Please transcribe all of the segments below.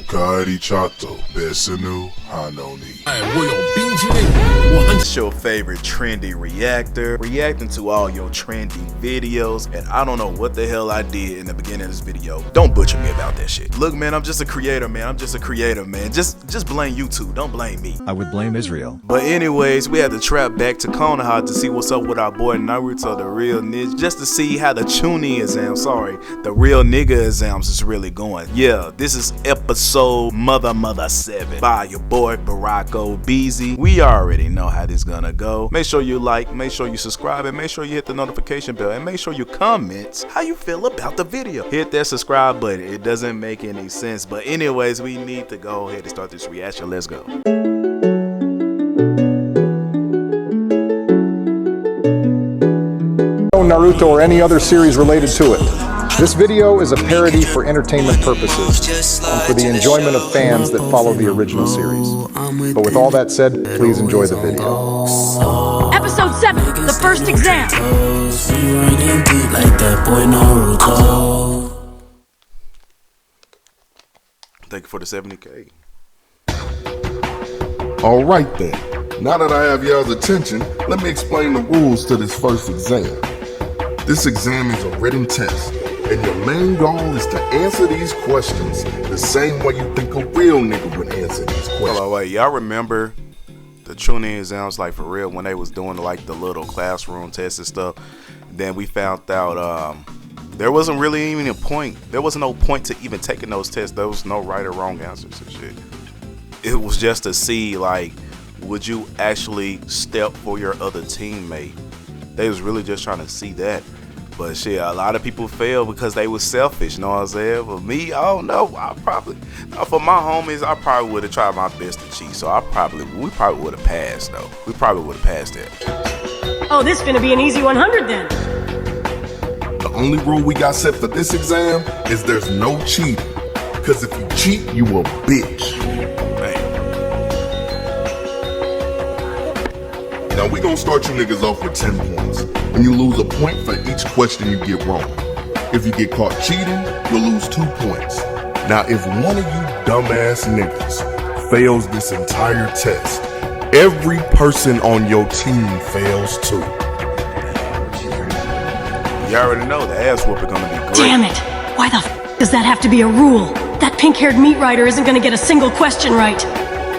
Sukari Chato, Besanu Hanoni. It's your favorite trendy reactor, reacting to all your trendy videos, and I don't know what the hell I did in the beginning of this video. Don't butcher me about that shit. Look, man, I'm just a creator, man. I'm just a creator, man. Just blame YouTube. Don't blame me. I would blame Israel. But anyways, we had to trap back to Konoha to see what's up with our boy Naruto, the real ninja, just to see how the Chunin exams, the real nigga exams is really going. Yeah, this is episode mother 7 by your boy Barako Beezy. We already know how this gonna go. Make sure you like, make sure you subscribe, and make sure you hit the notification bell, and make sure you comment how you feel about the video. Hit that subscribe button. It doesn't make any sense, but anyways, we need to go ahead and start this reaction. Let's go. Naruto or any other series related to it. This video is a parody for entertainment purposes and for the enjoyment of fans that follow the original series. But with all that said, please enjoy the video. Episode 7, the first exam. Thank you for the 70K. Alright then, now that I have y'all's attention, let me explain the rules to this first exam. This exam is a written test, and your main goal is to answer these questions the same way you think a real nigga would answer these questions. Hold on, wait, y'all remember the Chunin exams, like for real, when they was doing like the little classroom tests and stuff? Then we found out there wasn't really even a point. There wasn't no point to even taking those tests. There was no right or wrong answers and shit. It was just to see, like, would you actually step for your other teammate? They was really just trying to see that. But shit, a lot of people fail because they was selfish, you know what I'm saying? For me, I don't know. For my homies, I probably would have tried my best to cheat. So we probably would have passed though. We probably would have passed that. Oh, this is gonna be an easy 100 then. The only rule we got set for this exam is there's no cheating. Cause if you cheat, you a bitch. Now we gonna start you niggas off with 10 points, and you lose a point for each question you get wrong. If you get caught cheating, you'll lose 2 points. Now if one of you dumbass niggas fails this entire test, every person on your team fails too. You already know the ass whooping gonna be great. Damn it! Why the f does that have to be a rule? That pink-haired meat rider isn't gonna get a single question right.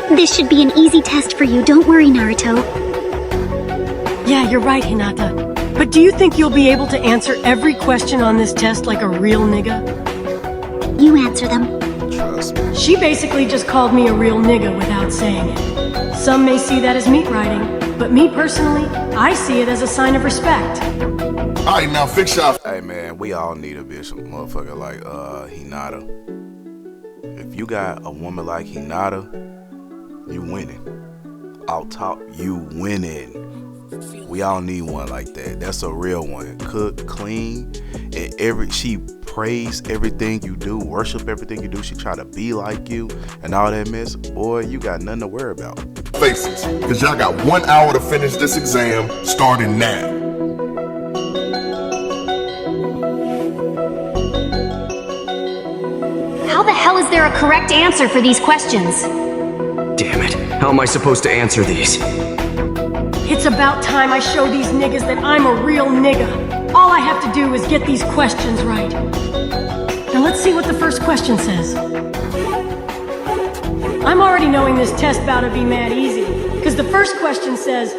This should be an easy test for you, don't worry, Naruto. Yeah, you're right, Hinata. But do you think you'll be able to answer every question on this test like a real nigga? You answer them. Trust me. She basically just called me a real nigga without saying it. Some may see that as meat riding, but me personally, I see it as a sign of respect. Alright, now fix y'all. Hey man, we all need a bitch, motherfucker like Hinata. If you got a woman like Hinata, you winning. Out top, you winning. We all need one like that. That's a real one. Cook, clean, and she praise everything you do, worship everything you do. She try to be like you and all that mess. Boy, you got nothing to worry about. Faces, cause y'all got 1 hour to finish this exam, starting now. How the hell is there a correct answer for these questions? Damn it, how am I supposed to answer these? It's about time I show these niggas that I'm a real nigga. All I have to do is get these questions right. Now let's see what the first question says. I'm already knowing this test bout to be mad easy, because the first question says,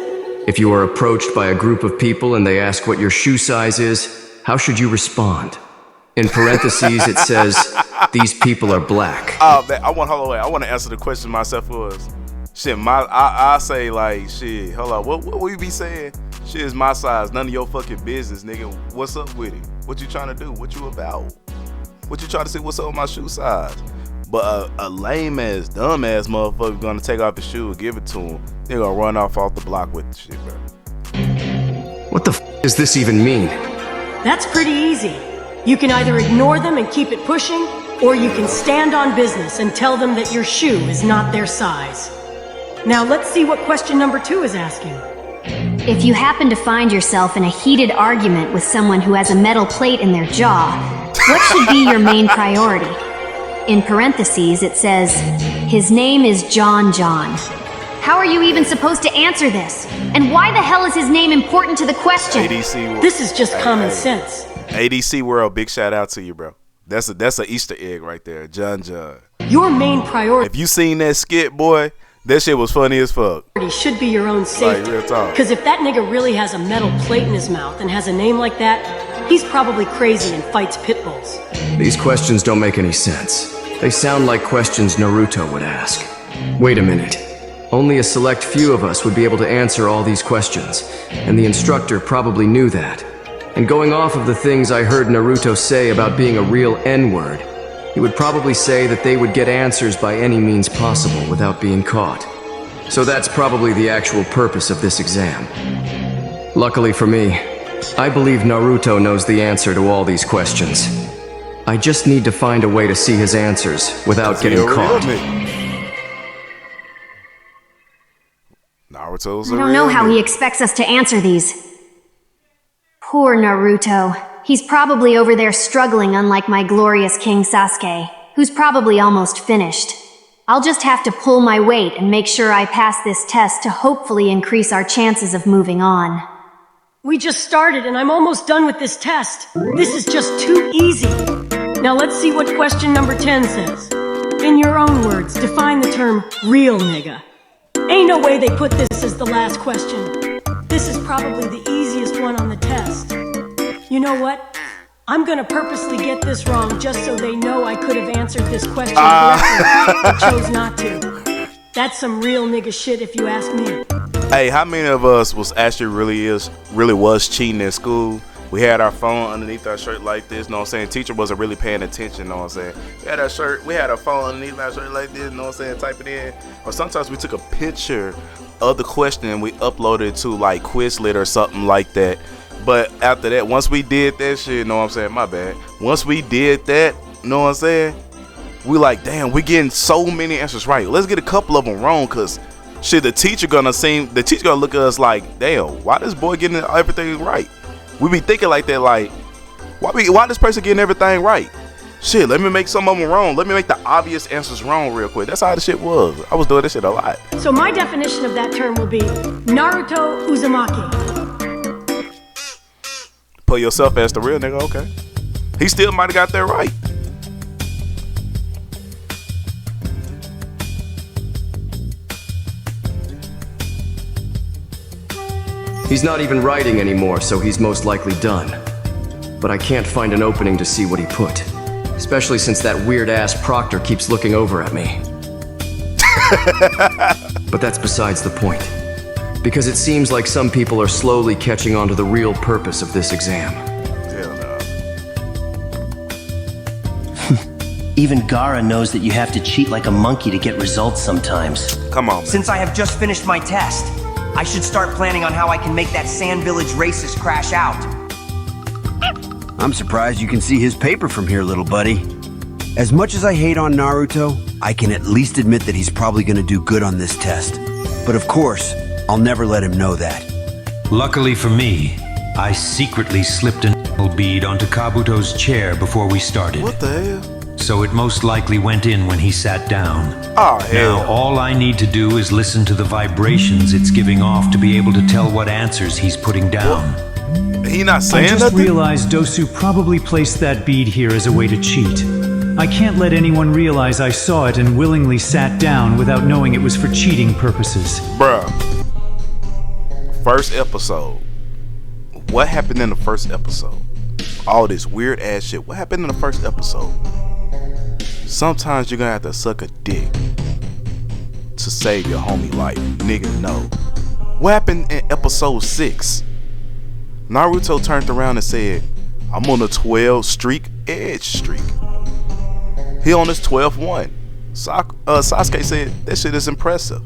if you are approached by a group of people and they ask what your shoe size is, how should you respond? In parentheses, it says, these people are black. Oh, I want to answer the question myself was. Shit, I say like, shit, hold on, what we be saying? Shit is my size, none of your fucking business, nigga. What's up with it? What you trying to do? What you about? What you trying to say, what's up with my shoe size? But a lame ass, dumb ass motherfucker gonna take off his shoe and give it to him. They gonna run off the block with the shit, bro. What the f does this even mean? that's pretty easy. You can either ignore them and keep it pushing, or you can stand on business and tell them that your shoe is not their size. Now let's see what question number 2 is asking. If you happen to find yourself in a heated argument with someone who has a metal plate in their jaw, what should be your main priority? In parentheses, it says, his name is John John. How are you even supposed to answer this? And why the hell is his name important to the question? ADC World. This is just common sense. ADC World, big shout out to you, bro. That's a Easter egg right there, John John. Your main priority If you seen that skit, boy, that shit was funny as fuck. should be your own safety. Like, real talk. Because if that nigga really has a metal plate in his mouth and has a name like that, he's probably crazy and fights pit bulls. These questions don't make any sense. They sound like questions Naruto would ask. Wait a minute. Only a select few of us would be able to answer all these questions, and the instructor probably knew that. And going off of the things I heard Naruto say about being a real N-word, he would probably say that they would get answers by any means possible without being caught. So that's probably the actual purpose of this exam. Luckily for me, I believe Naruto knows the answer to all these questions. I just need to find a way to see his answers without getting caught. Naruto's I don't know how he expects us to answer these. Poor Naruto. He's probably over there struggling, unlike my glorious King Sasuke, who's probably almost finished. I'll just have to pull my weight and make sure I pass this test to hopefully increase our chances of moving on. We just started and I'm almost done with this test. This is just too easy. Now let's see what question number 10 says. In your own words, define the term real nigga. Ain't no way they put this as the last question. This is probably the easiest one on the test. You know what? I'm gonna purposely get this wrong just so they know I could have answered this question correctly, but chose not to. That's some real nigga shit if you ask me. Hey, how many of us was actually really was cheating in school? We had our phone underneath our shirt like this, know what I'm saying? Teacher wasn't really paying attention, know what I'm saying? We had our phone underneath our shirt like this, know what I'm saying? Type it in. Or sometimes we took a picture of the question and we uploaded it to like Quizlet or something like that. But after that, once we did that shit, know what I'm saying? My bad. Once we did that, know what I'm saying? We like, damn, we getting so many answers right. Let's get a couple of them wrong, cause shit, the teacher gonna look at us like, damn, why this boy getting everything right? We be thinking like that, like, why this person getting everything right? Shit, let me make some of them wrong. Let me make the obvious answers wrong real quick. That's how the shit was. I was doing this shit a lot. So my definition of that term will be Naruto Uzumaki. Put yourself as the real nigga, okay. He still might have got that right. He's not even writing anymore, so he's most likely done. But I can't find an opening to see what he put. Especially since that weird-ass proctor keeps looking over at me. But that's besides the point. Because it seems like some people are slowly catching on to the real purpose of this exam. Hell no. Even Gaara knows that you have to cheat like a monkey to get results sometimes. Come on, man. Since I have just finished my test, I should start planning on how I can make that Sand Village racist crash out. I'm surprised you can see his paper from here, little buddy. As much as I hate on Naruto, I can at least admit that he's probably gonna do good on this test. But of course, I'll never let him know that. Luckily for me, I secretly slipped a bead onto Kabuto's chair before we started. What the hell? So it most likely went in when he sat down. Oh, hell. Now all I need to do is listen to the vibrations it's giving off to be able to tell what answers he's putting down. He not saying I just nothing? realized Dosu probably placed that bead here as a way to cheat. I can't let anyone realize I saw it and willingly sat down without knowing it was for cheating purposes. Bruh. First episode. What happened in the first episode? All this weird ass shit. What happened in the first episode? Sometimes you're gonna have to suck a dick to save your homie life. Nigga, no. What happened in episode 6? Naruto turned around and said, I'm on a 12 streak edge streak. He on his 12th one. Sasuke said, that shit is impressive.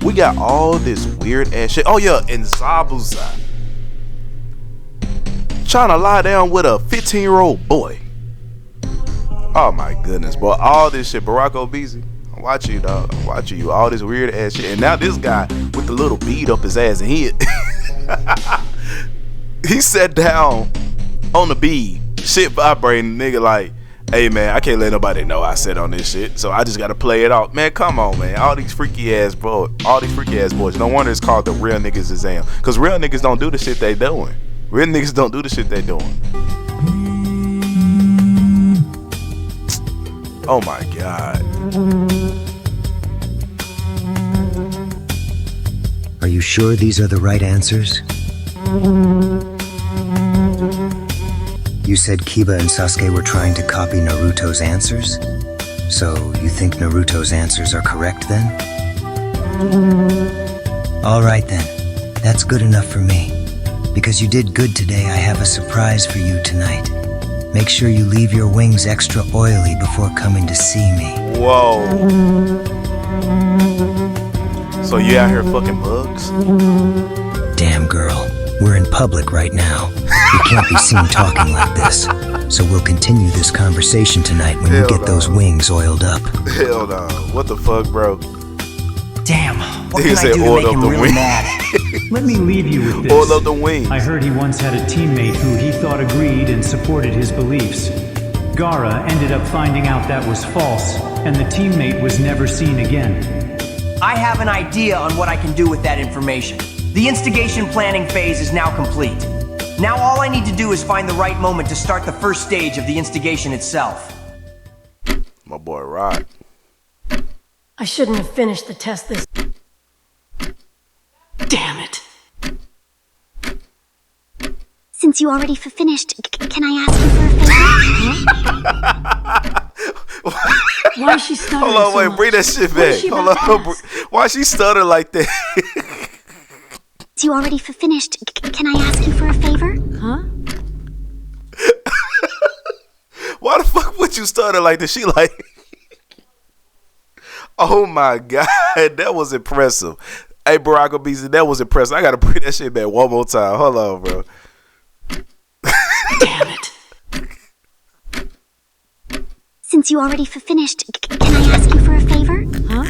We got all this weird ass shit. Oh yeah, and Zabuza trying to lie down with a 15-year-old boy. Oh my goodness, boy. All this shit, Barack Obese. I'm watching you, dog. I'm watching you. All this weird ass shit. And now this guy with the little bead up his ass, and he sat down on the bead, shit vibrating, nigga like, Hey man, I can't let nobody know I said on this shit, so I just gotta play it off. Man, come on, man. All these freaky ass boys. No wonder it's called the real niggas exam. Cause real niggas don't do the shit they doing. Real niggas don't do the shit they doing. Oh my god. Are you sure these are the right answers? You said Kiba and Sasuke were trying to copy Naruto's answers? So you think Naruto's answers are correct then? Alright then, that's good enough for me. Because you did good today, I have a surprise for you tonight. Make sure you leave your wings extra oily before coming to see me. Whoa. So you out here fucking bugs? Damn girl, we're in public right now. You can't be seen talking like this. So we'll continue this conversation tonight when you get those wings oiled up. Hell no. What the fuck, bro? Damn. What can I do to make him really mad? Let me leave you with this. Oil up the wings. I heard he once had a teammate who he thought agreed and supported his beliefs. Gaara ended up finding out that was false, and the teammate was never seen again. I have an idea on what I can do with that information. The instigation planning phase is now complete. Now all I need to do is find the right moment to start the first stage of the instigation itself. My boy Rod. I shouldn't have finished the test this... Damn it. Since you already finished, can I ask you for a favor? Why is she stuttering Hold on, so wait, much? bring that shit What back. is she Hold about to on, ask? why she stutter like that? Since you already finished, can I ask you for a favor? Huh? Why the fuck would you stutter like this? She like... Oh my god, that was impressive. Hey, Barack Obese, that was impressive. I gotta bring that shit back one more time. Hold on, bro. Damn it. Since you already finished, can I ask you for a favor? Huh?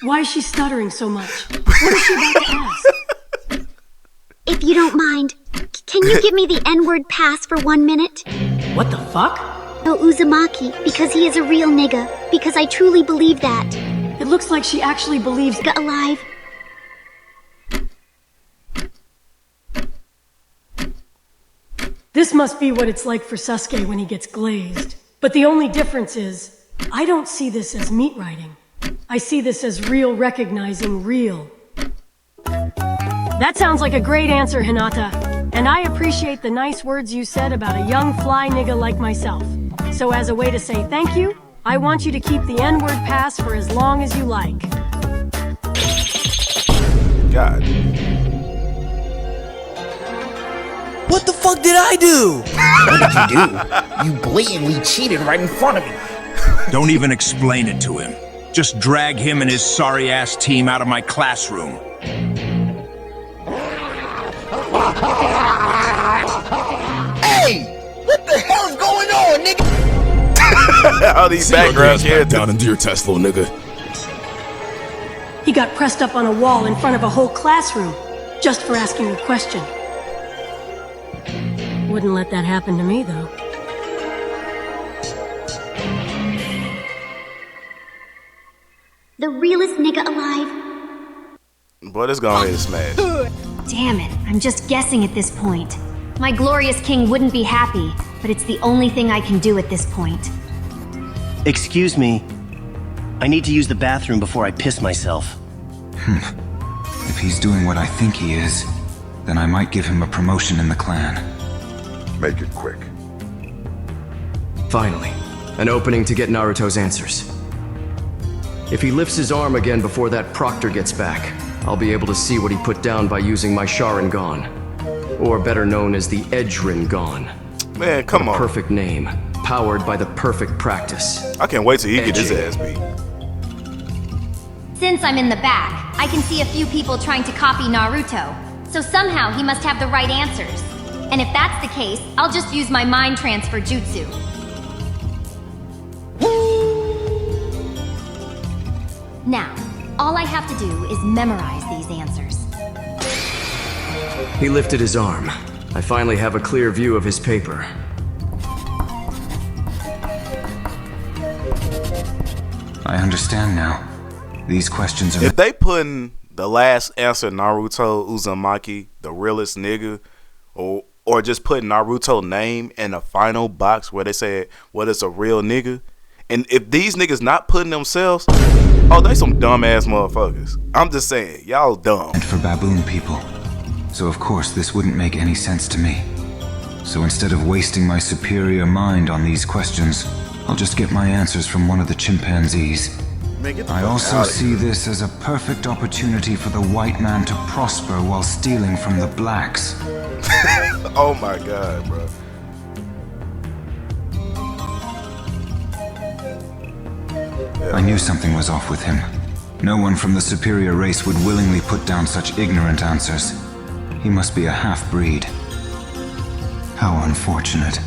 Why is she stuttering so much? What is she about to ask? If you don't mind, can you give me the N-word pass for 1 minute? What the fuck? No Uzumaki, because he is a real nigga. Because I truly believe that. It looks like she actually believes... Alive. This must be what it's like for Sasuke when he gets glazed. But the only difference is, I don't see this as meat writing. I see this as real recognizing real. That sounds like a great answer, Hinata. And I appreciate the nice words you said about a young fly nigga like myself. So as a way to say thank you, I want you to keep the N-word pass for as long as you like. God. What the fuck did I do? What did you do? You blatantly cheated right in front of me. Don't even explain it to him. Just drag him and his sorry-ass team out of my classroom. Hey! What the hell is going on, nigga? All these background characters. Down and do your test, little nigga. He got pressed up on a wall in front of a whole classroom, just for asking a question. Wouldn't let that happen to me, though. The realest nigga alive. Boy, this gonna hit a smash. Damn it, I'm just guessing at this point. My glorious king wouldn't be happy, but it's the only thing I can do at this point. Excuse me. I need to use the bathroom before I piss myself. If he's doing what I think he is, then I might give him a promotion in the clan. Make it quick. Finally, an opening to get Naruto's answers. If he lifts his arm again before that proctor gets back, I'll be able to see what he put down by using my Sharingan. Or better known as the Edge-Ringan. Man, come on. Perfect name, powered by the perfect practice. I can't wait till he get his ass beat. Since I'm in the back, I can see a few people trying to copy Naruto, so somehow he must have the right answers. And if that's the case, I'll just use my mind transfer jutsu. Now, all I have to do is memorize these answers. He lifted his arm. I finally have a clear view of his paper. I understand now. These questions are... If they putting the last answer Naruto Uzumaki, the realest nigga, or just put Naruto name in a final box where they say what is a real nigga, and if these niggas not putting themselves, oh, they some dumbass motherfuckers. I'm just saying, y'all dumb. And for baboon people. So of course this wouldn't make any sense to me. So instead of wasting my superior mind on these questions, I'll just get my answers from one of the chimpanzees. I also see this as a perfect opportunity for the white man to prosper while stealing from the blacks. Oh my god, bro. I knew something was off with him. No one from the superior race would willingly put down such ignorant answers. He must be a half-breed. How unfortunate.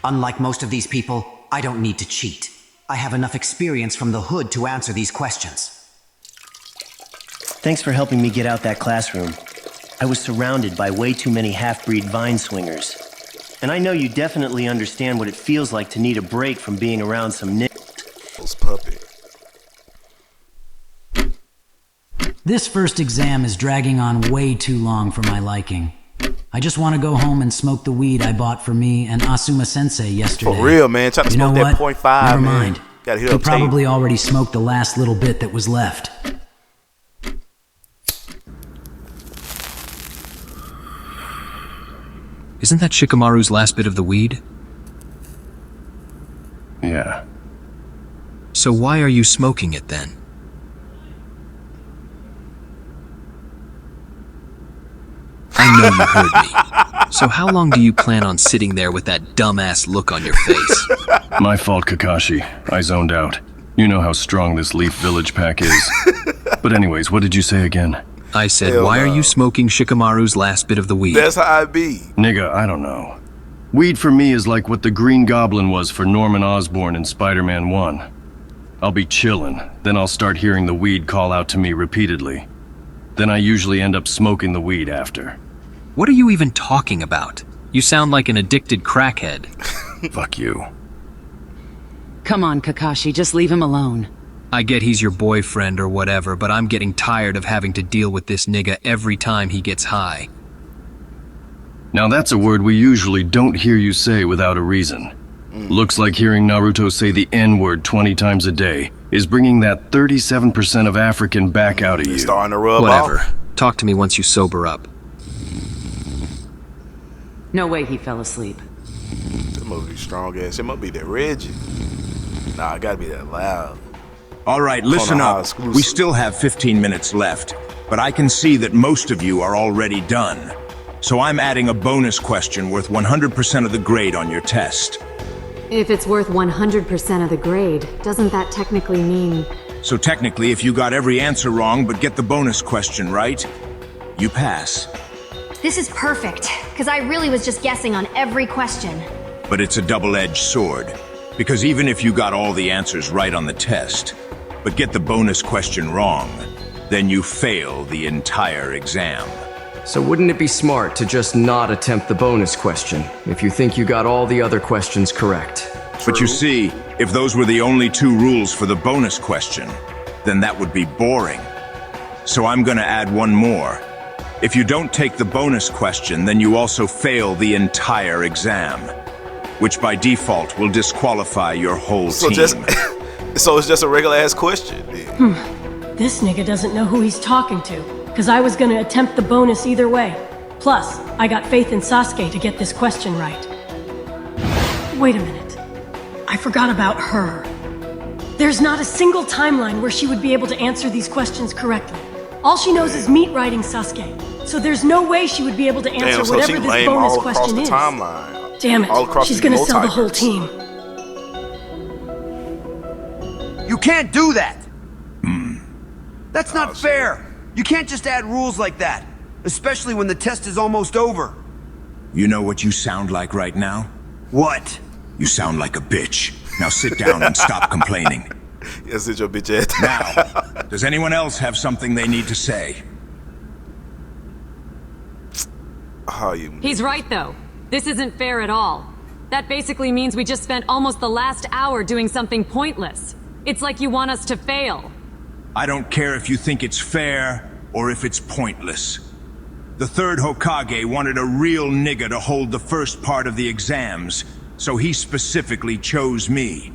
Unlike most of these people, I don't need to cheat. I have enough experience from the hood to answer these questions. Thanks for helping me get out that classroom. I was surrounded by way too many half-breed vine swingers. And I know you definitely understand what it feels like to need a break from being around some puppy. This first exam is dragging on way too long for my liking. I just want to go home and smoke the weed I bought for me and Asuma Sensei yesterday. For real, man. Try to smoke that .5, Never man. mind. Gotta hear He up tape. probably already smoked the last little bit that was left. Isn't that Shikamaru's last bit of the weed? Yeah. So why are you smoking it then? I know you heard me. So how long do you plan on sitting there with that dumbass look on your face? My fault, Kakashi. I zoned out. You know how strong this Leaf Village pack is. But anyways, what did you say again? I said, why are you smoking Shikamaru's last bit of the weed? That's how I be. Nigga, I don't know. Weed for me is like what the Green Goblin was for Norman Osborn in Spider-Man 1. I'll be chillin', then I'll start hearing the weed call out to me repeatedly. Then I usually end up smoking the weed after. What are you even talking about? You sound like an addicted crackhead. Fuck you. Come on, Kakashi, just leave him alone. I get he's your boyfriend or whatever, but I'm getting tired of having to deal with this nigga every time he gets high. Now that's a word we usually don't hear you say without a reason. Looks like hearing Naruto say the N-word 20 times a day is bringing that 37% of African back out of you. Starting to rub Whatever. off. Talk to me once you sober up. No way he fell asleep. That must be strong ass. It must be that Reggie. Nah, it gotta be that loud. All right, listen Konoha up. exclusive. We still have 15 minutes left, but I can see that most of you are already done. So I'm adding a bonus question worth 100% of the grade on your test. If it's worth 100% of the grade, doesn't that technically mean... So technically, if you got every answer wrong but get the bonus question right, you pass. This is perfect, because I really was just guessing on every question. But it's a double-edged sword, because even if you got all the answers right on the test, but get the bonus question wrong, then you fail the entire exam. So wouldn't it be smart to just not attempt the bonus question if you think you got all the other questions correct? But you see, if those were the only two rules for the bonus question, then that would be boring. So I'm gonna add one more. If you don't take the bonus question, then you also fail the entire exam, which by default will disqualify your whole team. So it's just a regular ass question. This nigga doesn't know who he's talking to, because I was gonna attempt the bonus either way. Plus, I got faith in Sasuke to get this question right. Wait a minute. I forgot about her. There's not a single timeline where she would be able to answer these questions correctly. All she knows is meat riding Sasuke, so there's no way she would be able to answer Damn, so whatever she this lame bonus all across question the is. timeline. Damn it, All across she's the gonna sell the whole multiverse. team. You can't do that! That's not fair! You can't just add rules like that, especially when the test is almost over. You know what you sound like right now? What? You sound like a bitch. Now sit down and stop complaining. Yes, it's your bitch ass. Now, does anyone else have something they need to say? Oh, you... He's right, though. This isn't fair at all. That basically means we just spent almost the last hour doing something pointless. It's like you want us to fail. I don't care if you think it's fair or if it's pointless. The third Hokage wanted a real nigga to hold the first part of the exams, so he specifically chose me.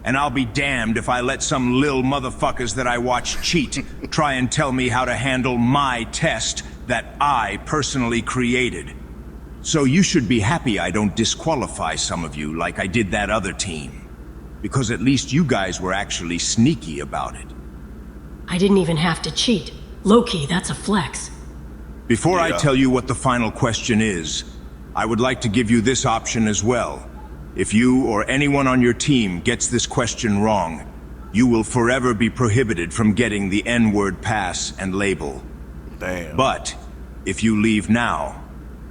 And I'll be damned if I let some lil motherfuckers that I watch cheat try and tell me how to handle my test that I personally created. So you should be happy I don't disqualify some of you like I did that other team. Because at least you guys were actually sneaky about it. I didn't even have to cheat. Low-key, that's a flex. Before I tell you what the final question is, I would like to give you this option as well. If you or anyone on your team gets this question wrong, you will forever be prohibited from getting the N-word pass and label. Damn. But if you leave now,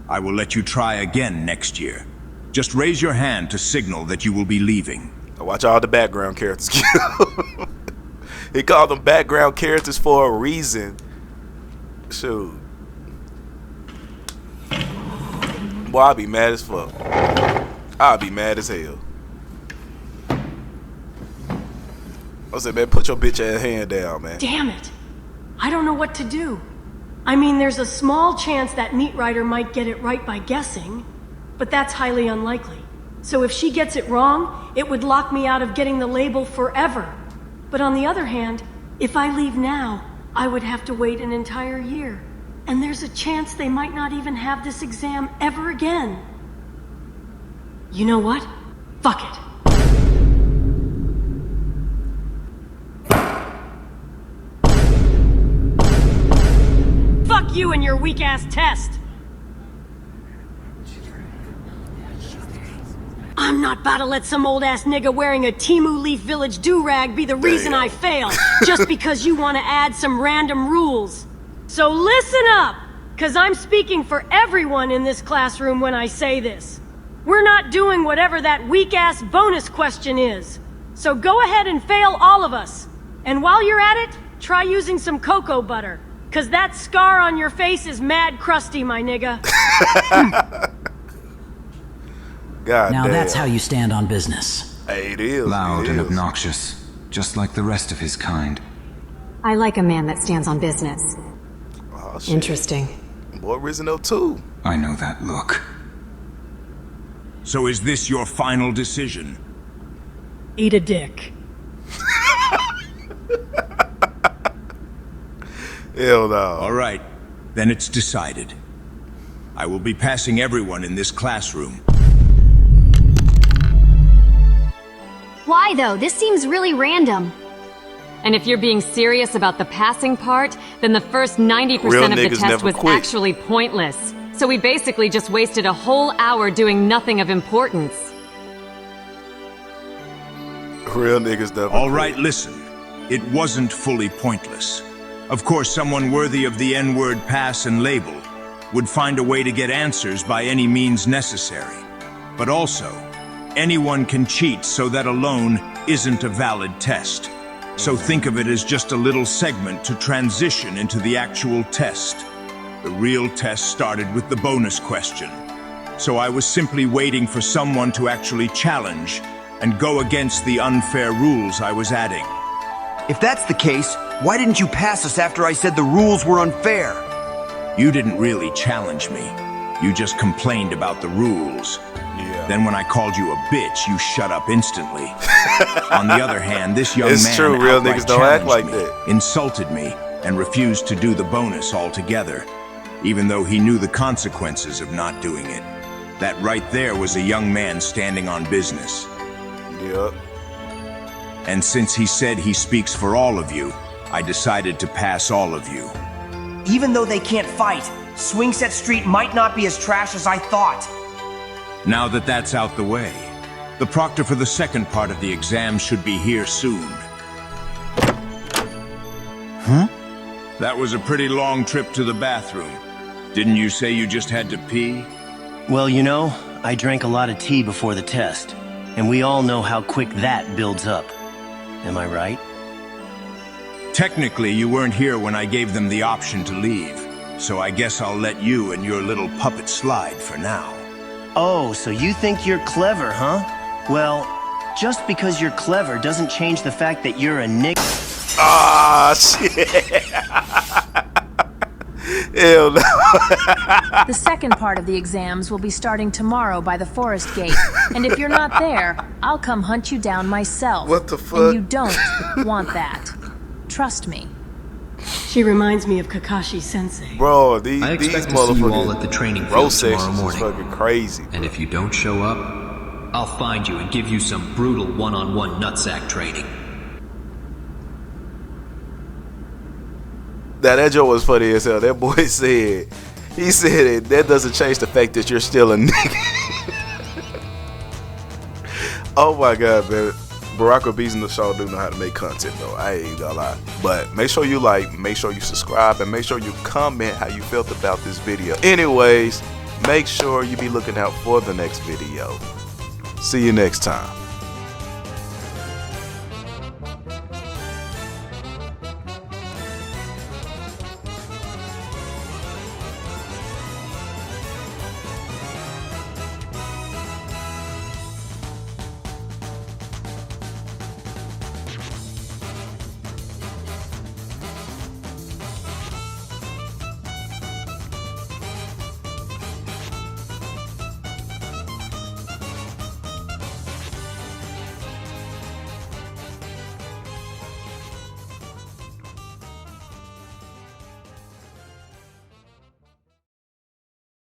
I will let you try again next year. Just raise your hand to signal that you will be leaving. Watch all the background characters. He called them background characters for a reason. Shoot. Boy, I'll be mad as fuck. I'll be mad as hell. I said, man, put your bitch ass hand down, man. Damn it. I don't know what to do. I mean, there's a small chance that Meat Rider might get it right by guessing, but that's highly unlikely. So if she gets it wrong, it would lock me out of getting the label forever. But on the other hand, if I leave now, I would have to wait an entire year. And there's a chance they might not even have this exam ever again. You know what? Fuck it. Fuck you and your weak-ass test! I'm not about to let some old-ass nigga wearing a Timu Leaf Village do-rag be the reason I fail, just because you want to add some random rules. So listen up, cause I'm speaking for everyone in this classroom when I say this. We're not doing whatever that weak-ass bonus question is. So go ahead and fail all of us. And while you're at it, try using some cocoa butter. Cause that scar on your face is mad crusty, my nigga. God now damn. that's how you stand on business. Hey, it is. Loud it and is. obnoxious, just like the rest of his kind. I like a man that stands on business. Oh, shit. Interesting. Boy, Risen up too. I know that look. So is this your final decision? Eat a dick. Hell no. All right, then it's decided. I will be passing everyone in this classroom. Why though? This seems really random. And if you're being serious about the passing part, then the first 90% Real of the niggas test never was quit. actually pointless. So we basically just wasted a whole hour doing nothing of importance. Real niggas never All quit. right, listen. It wasn't fully pointless. Of course, someone worthy of the N-word pass and label would find a way to get answers by any means necessary. But also, anyone can cheat, so that alone isn't a valid test. So think of it as just a little segment to transition into the actual test. The real test started with the bonus question. So I was simply waiting for someone to actually challenge and go against the unfair rules I was adding. If that's the case, why didn't you pass us after I said the rules were unfair? You didn't really challenge me. You just complained about the rules. Yeah. Then when I called you a bitch, you shut up instantly. On the other hand, this young It's man true, real outright niggas don't act challenged like me, that. insulted me, and refused to do the bonus altogether, even though he knew the consequences of not doing it. That right there was a young man standing on business. Yep. And since he said he speaks for all of you, I decided to pass all of you. Even though they can't fight, Swing Set Street might not be as trash as I thought. Now that that's out the way, the proctor for the second part of the exam should be here soon. Huh? That was a pretty long trip to the bathroom. Didn't you say you just had to pee? Well, you know, I drank a lot of tea before the test, and we all know how quick that builds up. Am I right? Technically, you weren't here when I gave them the option to leave, so I guess I'll let you and your little puppet slide for now. Oh, so you think you're clever, huh? Well, just because you're clever doesn't change the fact that you're a nick. Ah, shit. Hell no. The second part of the exams will be starting tomorrow by the forest gate. And if you're not there, I'll come hunt you down myself. What the fuck? And you don't want that. Trust me. She reminds me of Kakashi Sensei. Bro, these I expect to see you all at the training field tomorrow morning. Fucking crazy. And if you don't show up, I'll find you and give you some brutal one-on-one nutsack training. That joke was funny as hell. That boy said, he said that doesn't change the fact that you're still a nigga. Oh my god, man. Barack Obese and the show do know how to make content though. I ain't gonna lie. But make sure you like, make sure you subscribe, and make sure you comment how you felt about this video. Anyways, make sure you be looking out for the next video. See you next time.